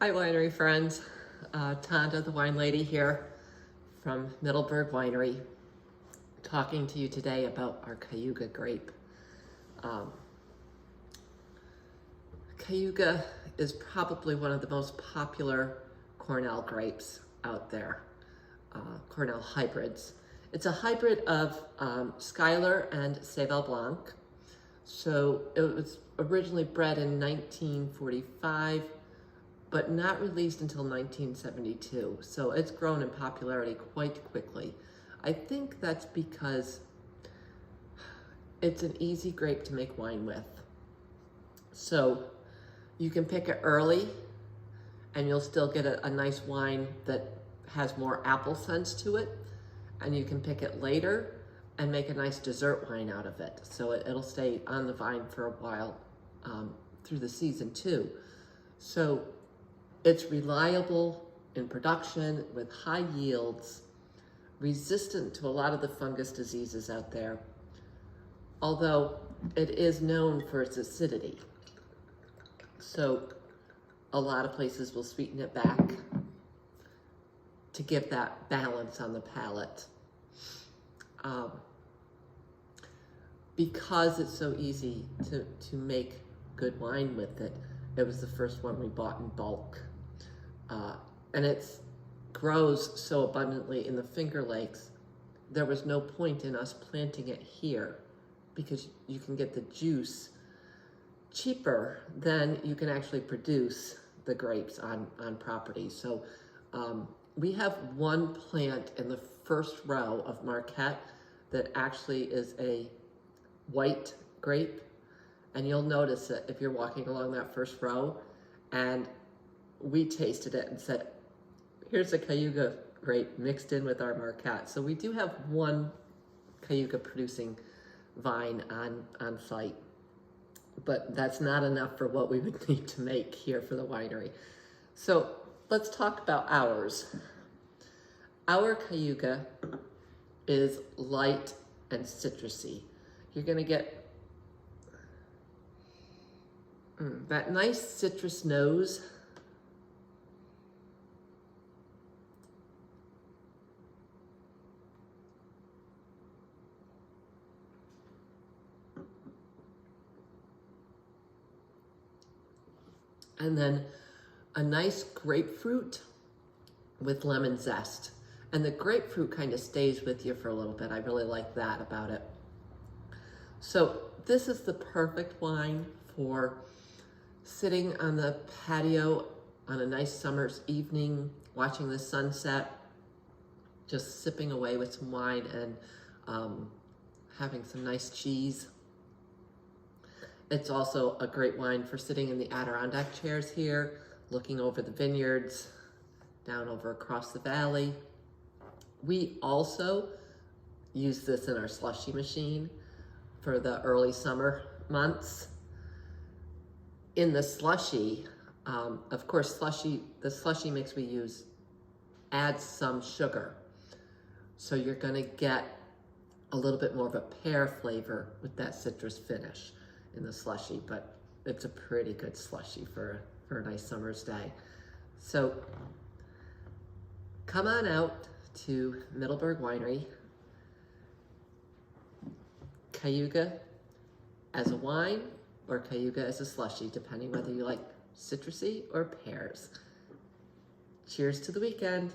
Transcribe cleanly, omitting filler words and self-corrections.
Hi winery friends, Tonda the wine lady here from Middleburg Winery, talking to you today about our Cayuga grape. Cayuga is probably one of the most popular Cornell grapes out there, Cornell hybrids. It's a hybrid of Schuyler and Seyval Blanc. So it was originally bred in 1945, but not released until 1972. So it's grown in popularity quite quickly. I think that's because it's an easy grape to make wine with. So you can pick it early and you'll still get a nice wine that has more apple sense to it. And you can pick it later and make a nice dessert wine out of it. So it'll stay on the vine for a while through the season too. So it's reliable in production with high yields, resistant to a lot of the fungus diseases out there, although it is known for its acidity. So a lot of places will sweeten it back to give that balance on the palate. Because it's so easy to make good wine with it, it was the first one we bought in bulk. And it grows so abundantly in the Finger Lakes, there was no point in us planting it here because you can get the juice cheaper than you can actually produce the grapes on property. So we have one plant in the first row of Marquette that actually is a white grape. And you'll notice it if you're walking along that first row. And we tasted it and said, here's a Cayuga grape mixed in with our Marquette. So we do have one Cayuga producing vine on site, but that's not enough for what we would need to make here for the winery. So let's talk about ours. Our Cayuga is light and citrusy. You're gonna get that nice citrus nose. And then a nice grapefruit with lemon zest. And the grapefruit kind of stays with you for a little bit. I really like that about it. So this is the perfect wine for sitting on the patio on a nice summer's evening, watching the sunset, just sipping away with some wine and having some nice cheese. It's also a great wine for sitting in the Adirondack chairs here, looking over the vineyards, down over across the valley. We also use this in our slushee machine for the early summer months. In the slushee, of course, the slushee mix we use adds some sugar. So you're gonna get a little bit more of a pear flavor with that citrus finish in the slushee, but it's a pretty good slushee for a nice summer's day. So come on out to Middleburg Winery. Cayuga as a wine or Cayuga as a slushee, depending whether you like citrusy or pears. Cheers to the weekend.